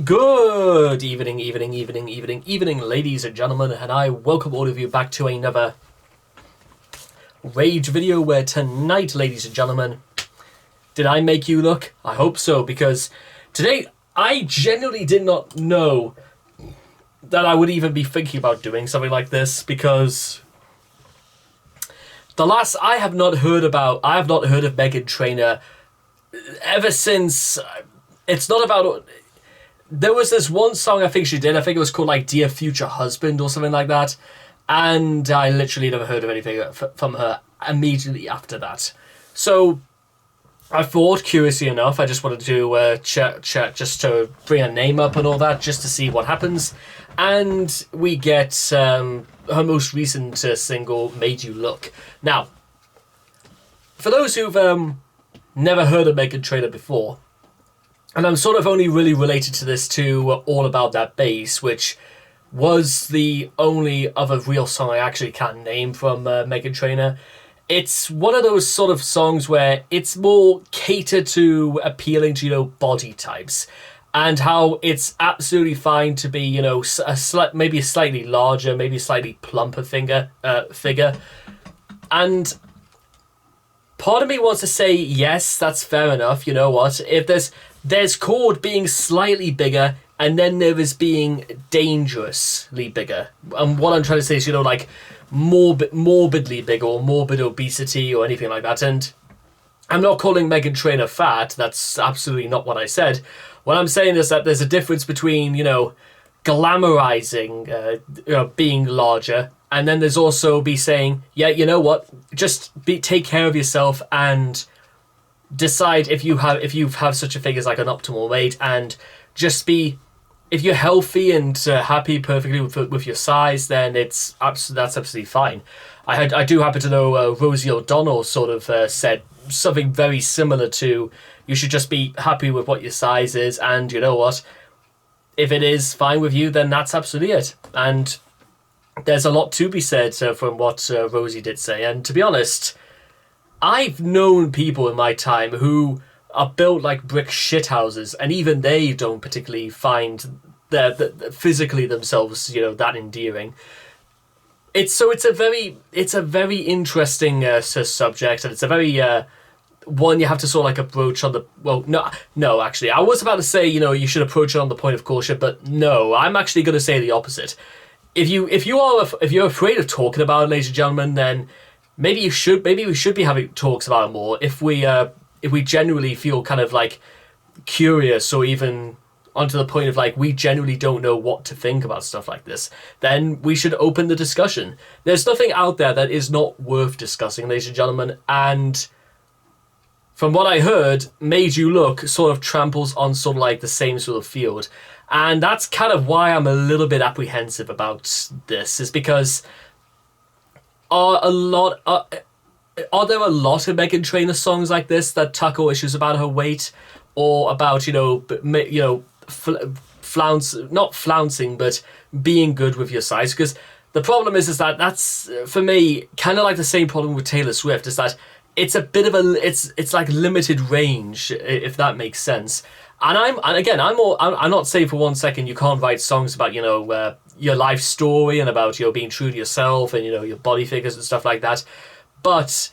Good evening, ladies and gentlemen, and I welcome all of you back to another Rage video where tonight, ladies and gentlemen, did I make you look? I hope so, because today I genuinely did not know that I would even be thinking about doing something like this, because I have not heard of Meghan Trainor ever since. It's not about. There was this one song I think she did. I think it was called like "Dear Future Husband" or something like that, and I literally never heard of anything from her immediately after that. So I thought, curiously enough, I just wanted to chat just to bring her name up and all that, just to see what happens. And we get her most recent single, "Made You Look." Now, for those who've never heard of Meghan Trainor before, and I'm sort of only really related to this to All About That Bass, which was the only other real song I actually can name from Meghan Trainor. It's one of those sort of songs where it's more catered to appealing to, body types, and how it's absolutely fine to be, maybe a slightly larger, maybe a slightly plumper figure. And part of me wants to say, yes, that's fair enough. You know what? If there's called being slightly bigger, and then there is being dangerously bigger. And what I'm trying to say is, like morbidly bigger, or morbid obesity, or anything like that. And I'm not calling Meghan Trainor fat. That's absolutely not what I said. What I'm saying is that there's a difference between, glamorizing being larger, and then there's also be saying, yeah, you know what, take care of yourself and decide if you have such a thing as like an optimal weight, and just be, if you're healthy and happy perfectly with your size, then that's absolutely fine. I do happen to know Rosie O'Donnell sort of said something very similar to, you should just be happy with what your size is, and you know what, if it is fine with you, then that's absolutely it. And there's a lot to be said from what Rosie did say. And to be honest, I've known people in my time who are built like brick shithouses, and even they don't particularly find that physically themselves, that endearing. It's a very interesting subject, and it's a very one you have to sort of like approach on the, no, actually, I was about to say, you should approach it on the point of caution, but no, I'm actually going to say the opposite. If you're afraid of talking about it, ladies and gentlemen, then maybe we should be having talks about it more. If we genuinely feel kind of like curious, or even onto the point of like we genuinely don't know what to think about stuff like this, then we should open the discussion. There's nothing out there that is not worth discussing, ladies and gentlemen, and from what I heard, Made You Look sort of tramples on sort of like the same sort of field. And that's kind of why I'm a little bit apprehensive about this, is because are there a lot of Meghan Trainor songs like this that tackle issues about her weight, or about, not flouncing, but being good with your size? Because the problem is that that's, for me, kind of like the same problem with Taylor Swift, is that it's a bit of it's like limited range, if that makes sense. And I'm not saying for one second you can't write songs about, your life story, and about, being true to yourself, and, your body figures and stuff like that. But,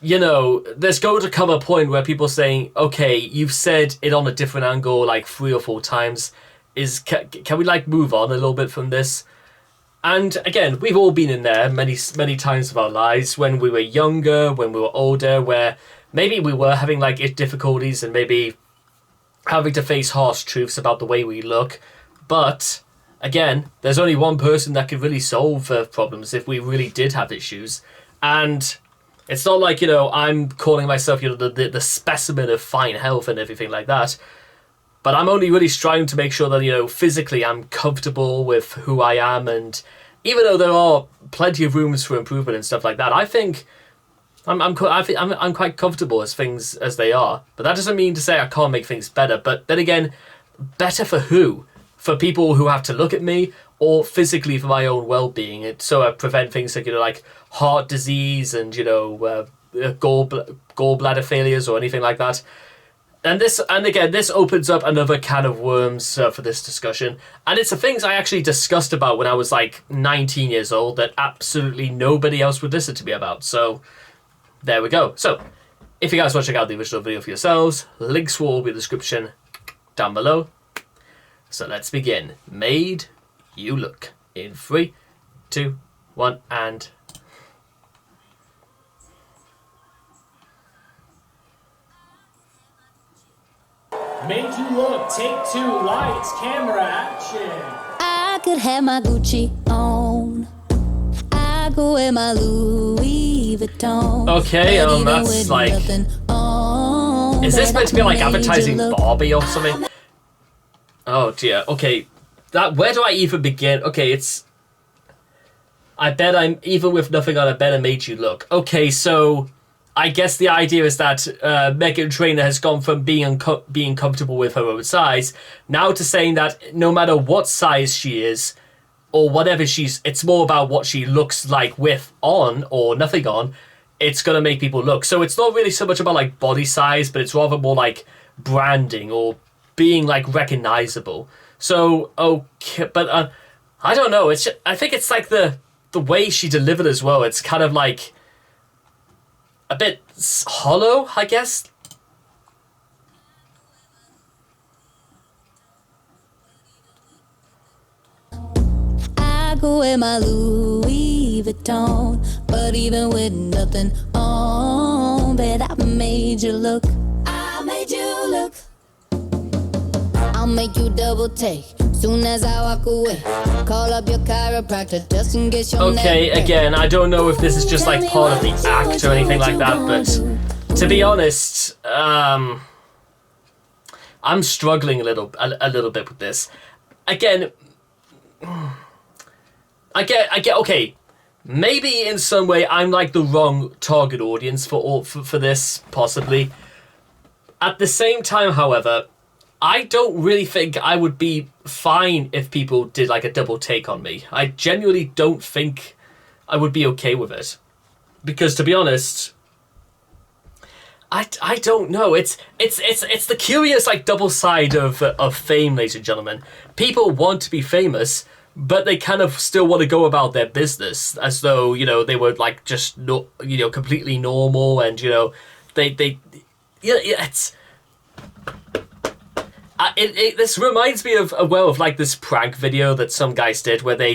there's going to come a point where people saying, okay, you've said it on a different angle like 3 or 4 times. Can we like move on a little bit from this? And again, we've all been in there many times of our lives, when we were younger, when we were older, where maybe we were having like difficulties, and maybe having to face harsh truths about the way we look. But again, there's only one person that could really solve problems if we really did have issues. And it's not like, I'm calling myself, the specimen of fine health and everything like that. But I'm only really striving to make sure that, physically I'm comfortable with who I am. And even though there are plenty of rooms for improvement and stuff like that, I think I'm quite comfortable as things as they are. But that doesn't mean to say I can't make things better. But then again, better for who? For people who have to look at me, or physically for my own well-being, so I prevent things like, like heart disease and, gallbladder failures or anything like that. And again, this opens up another can of worms for this discussion. And it's the things I actually discussed about when I was like 19 years old that absolutely nobody else would listen to me about. So there we go. So if you guys want to check out the original video for yourselves, links will all be in the description down below. So let's begin. Made You Look. In 3, 2, 1, and... Made You Look, take 2, lights, camera, action. I could have my Gucci on. I go wear my Louis Vuitton. Okay, that's like... Is this meant to be like advertising Barbie or something? Oh dear, okay. Where do I even begin? Okay, it's... I bet I'm... Even with nothing on, I bet I made you look. Okay, so... I guess the idea is that Meghan Trainor has gone from being comfortable with her own size now to saying that no matter what size she is or whatever it's more about what she looks like with on or nothing on. It's going to make people look. So it's not really so much about like body size, but it's rather more like branding or being like recognizable. So, okay, but I don't know. I think it's like the way she delivered as well. It's kind of like a bit hollow, I guess. I go wear my Louis Vuitton, but even with nothing on, bet I made you look. I made you look. I'll make you double take. Soon as I walk away, call up your chiropractor just in case you're okay, again, I don't know if this is just like part of the act or anything like that, but to be honest, I'm struggling a little bit with this. Again, I get okay, maybe in some way I'm like the wrong target audience for this, possibly. At the same time, however, I don't really think I would be fine if people did like a double take on me. I genuinely don't think I would be okay with it. Because to be honest, I don't know. It's the curious like double side of fame, ladies and gentlemen. People want to be famous, but they kind of still want to go about their business as though, you know, they were like just completely normal, and it's this reminds me of like this prank video that some guys did where they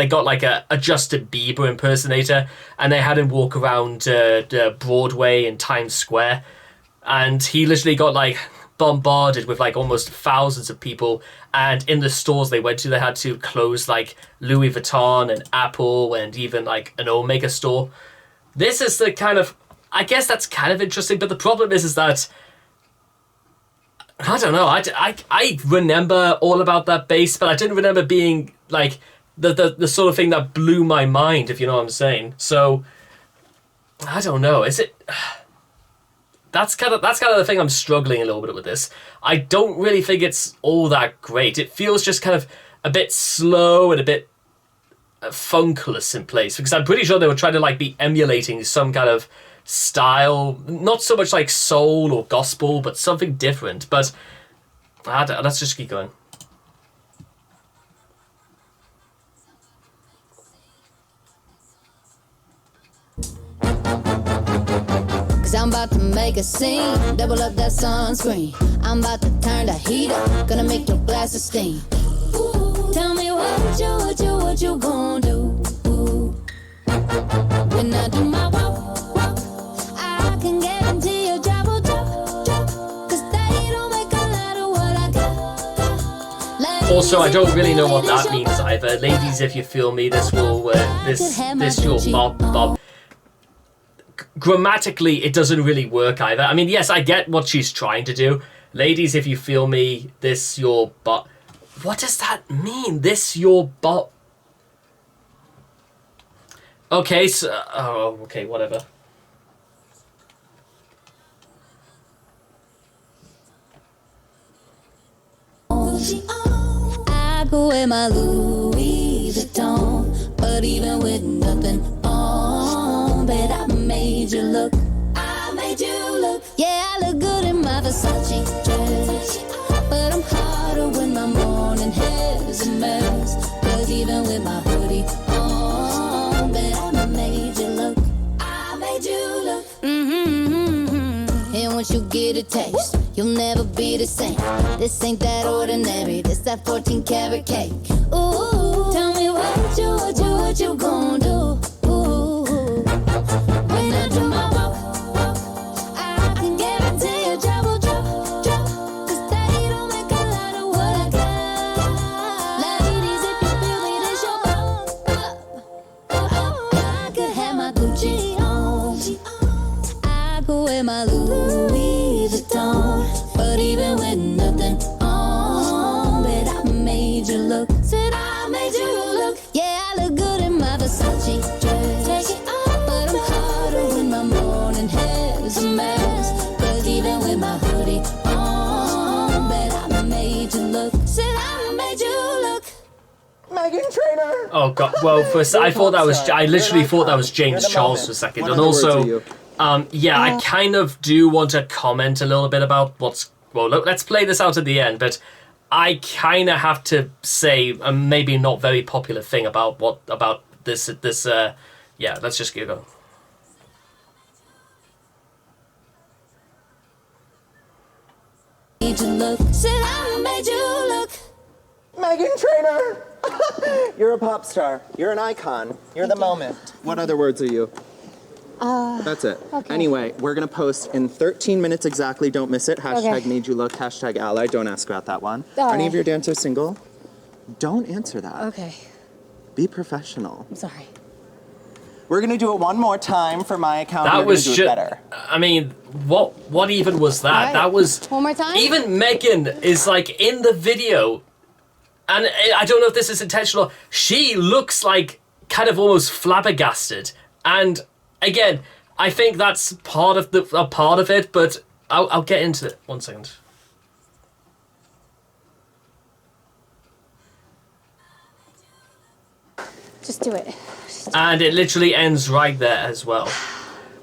got like a Justin Bieber impersonator and they had him walk around Broadway and Times Square, and he literally got like bombarded with like almost thousands of people, and in the stores they went to they had to close like Louis Vuitton and Apple and even like an Omega store. This is the kind of, I guess that's kind of interesting, but the problem is that I don't know. I remember all about that bass, but I didn't remember being like the sort of thing that blew my mind, if you know what I'm saying. So I don't know. Is it? That's kind of the thing I'm struggling a little bit with this. I don't really think it's all that great. It feels just kind of a bit slow and a bit funkless in place, because I'm pretty sure they were trying to like be emulating some kind of style, not so much like soul or gospel, but something different. But let's just keep going. Cause I'm about to make a scene, double up that sunscreen. I'm about to turn the heat up, gonna make your glasses steam. Ooh, tell me what you gonna do. When I do my walk, I can guarantee your job will drop. Cause they don't make a lot of what I got. Also, I don't really know what that means either. Ladies, if you feel me, this will this your bob. Grammatically, it doesn't really work either. I mean, yes, I get what she's trying to do. Ladies, if you feel me, this your butt. What does that mean? This your butt. Okay, so... Oh, okay, whatever. I go wear my Louis Vuitton, but even with nothing on, bet I made you look. I made you look. Yeah, I look good in my Versace dress. But I'm hotter when my morning hair's a mess. 'Cause even with my hoodie on, bet I made you look. I made you look. And once you get a taste, you'll never be the same. This ain't that ordinary, this that 14 karat cake. Ooh, tell me what you gon' do. Ooh, when I do my walk, I can guarantee you trouble, drop. 'Cause they don't make a lot of what I got. Ladies, if you feel me, this your I could have my Gucci on. I could wear my Louis Vuitton. But even with nothing on, bet I made you look. Said I made you look. Yeah, I look good in my Versace dress. Take it off, but I'm hotter when my morning hair's a mess. 'Cause even with my hoodie on, bet I made you look. Said I made you look. Meghan Trainor. Oh god. Well, first I thought that was. I literally thought that was James Charles for a second, and also, yeah, I kind of do want to comment a little bit about what's. Well, let's play this out at the end, but I kind of have to say a maybe not very popular thing about this. Yeah, let's just go. Made you look. Said I made you look. Meghan Trainor. You're a pop star. You're an icon. You're the moment. What other words are you? That's it. Okay. Anyway, we're going to post in 13 minutes exactly. Don't miss it. Hashtag Okay. made you look. Hashtag ally. Don't ask about that one. All Are any right. of your dancers single? Don't answer that. Okay, Be professional. I'm sorry. We're going to do it one more time for my account. That We're was going to do just. it better. I mean, what even was that? All right. That was. One more time? Even Meghan is like in the video, and I don't know if this is intentional. She looks like kind of almost flabbergasted, and again, I think that's part of it. But I'll get into it. 1 second. Just do it. And it literally ends right there as well.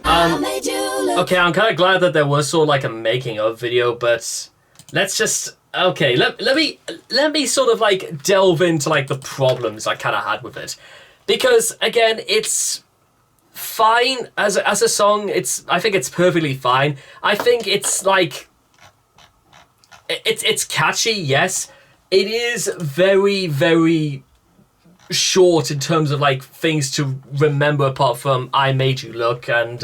I made you look. Okay, I'm kind of glad that there was sort of like a making of video, but let's just let me sort of like delve into like the problems I kind of had with it, because again, it's fine as a song. I think it's perfectly fine. I think it's like it's catchy. Yes, it is very, very short in terms of like things to remember apart from I made you look, and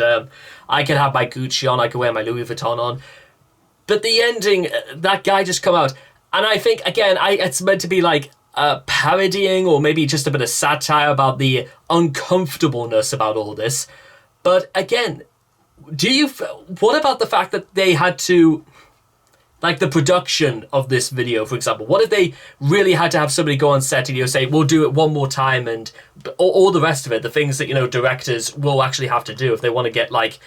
I can have my Gucci on, I can wear my Louis Vuitton on. But the ending, that guy just come out, and I think again it's meant to be like parodying or maybe just a bit of satire about the uncomfortableness about all this. But again, what about the fact that they had to, like the production of this video, for example, what if they really had to have somebody go on set and say, we'll do it one more time, and all the rest of it, the things that, directors will actually have to do if they want to get like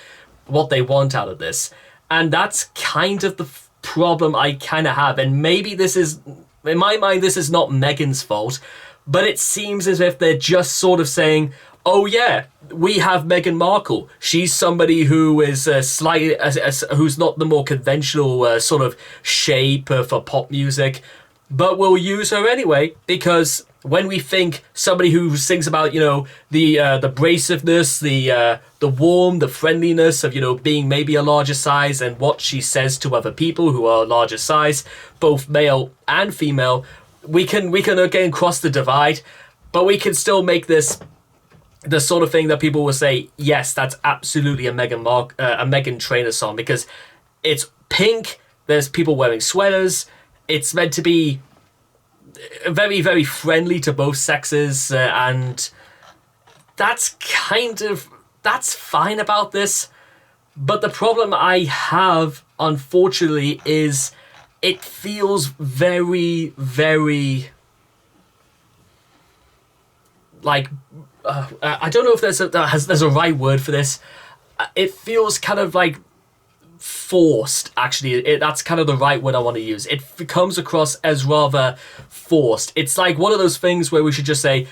what they want out of this. And that's kind of the problem I kind of have. And maybe this is, in my mind, this is not Meghan's fault, but it seems as if they're just sort of saying, oh yeah, we have Meghan Markle. She's somebody who is slightly, who's not the more conventional sort of shape for pop music, but we'll use her anyway, because when we think somebody who sings about, the abrasiveness, the warmth, the friendliness of, being maybe a larger size, and what she says to other people who are larger size, both male and female, we can again cross the divide, but we can still make this the sort of thing that people will say, yes, that's absolutely a Meghan Trainor song, because it's pink, there's people wearing sweaters, it's meant to be very, very friendly to both sexes, and that's fine about this. But the problem I have, unfortunately, is it feels very, very like I don't know if there's a right word for this. It feels kind of like forced, actually. That's kind of the right word I want to use. It comes across as rather forced. It's like one of those things where we should just say,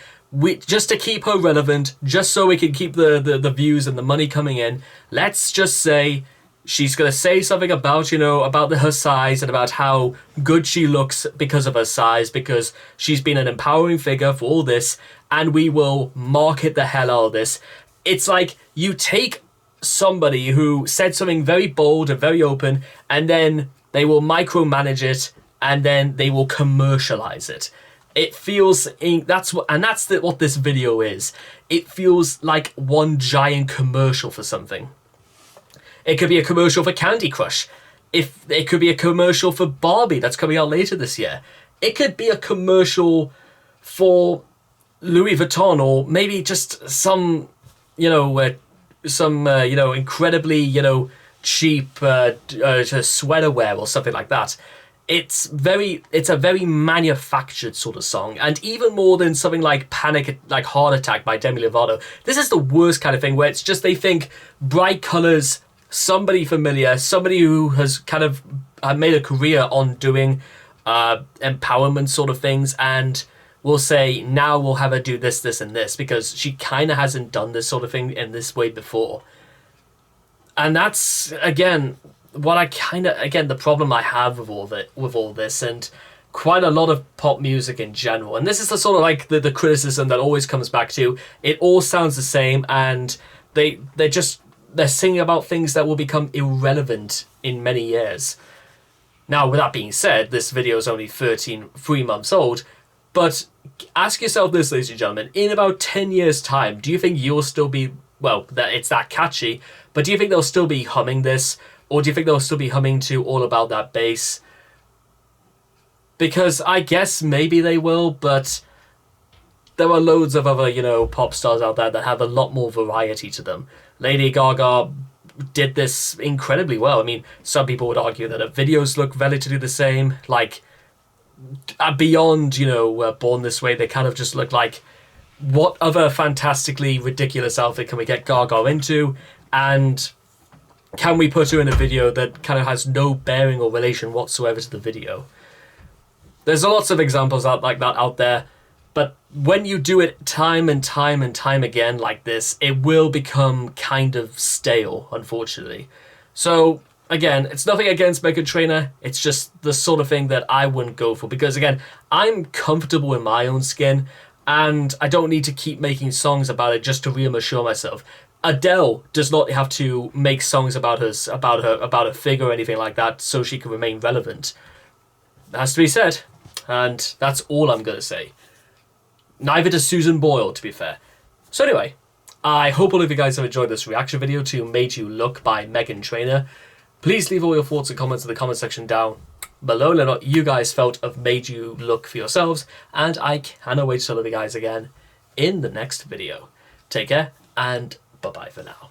just to keep her relevant, just so we can keep the views and the money coming in, let's just say she's going to say something about, you know, about her size and about how good she looks because of her size, because she's been an empowering figure for all this, and we will market the hell out of this. It's like you take somebody who said something very bold and very open, and then they will micromanage it, and then they will commercialize it. It feels what this video is. It feels like one giant commercial for something. It could be a commercial for Candy Crush. It could be a commercial for Barbie that's coming out later this year. It could be a commercial for Louis Vuitton, or maybe just some, incredibly, cheap sweater wear or something like that. It's a very manufactured sort of song, and even more than something like Heart Attack by Demi Lovato. This is the worst kind of thing, where it's just they think bright colors, somebody familiar, somebody who has kind of made a career on doing empowerment sort of things, and will say, now we'll have her do this, this, and this, because she kind of hasn't done this sort of thing in this way before. And that's, again, the problem I have with all this, and quite a lot of pop music in general. And this is the sort of like the criticism that always comes back to, it all sounds the same, and they're singing about things that will become irrelevant in many years. Now, with that being said, this video is only 3 months old, but ask yourself this, ladies and gentlemen, in about 10 years' time, do you think you'll still be, that it's that catchy, but do you think they'll still be humming this, or do you think they'll still be humming to All About That Bass? Because I guess maybe they will, but there are loads of other, pop stars out there that have a lot more variety to them. Lady Gaga did this incredibly well. I mean, some people would argue that her videos look relatively the same. Like, beyond, Born This Way, they kind of just look like, what other fantastically ridiculous outfit can we get Gaga into? And can we put her in a video that kind of has no bearing or relation whatsoever to the video? There's lots of examples like that out there. But when you do it time and time and time again like this, it will become kind of stale, unfortunately. So, again, it's nothing against Meghan Trainor. It's just the sort of thing that I wouldn't go for. Because, again, I'm comfortable in my own skin, and I don't need to keep making songs about it just to reassure myself. Adele does not have to make songs about her figure or anything like that so she can remain relevant. That has to be said. And that's all I'm going to say. Neither does Susan Boyle, to be fair. So anyway, I hope all of you guys have enjoyed this reaction video to Made You Look by Meghan Trainor. Please leave all your thoughts and comments in the comment section down below. Let me know what you guys felt of Made You Look for yourselves. And I cannot wait to see all of you guys again in the next video. Take care, and bye-bye for now.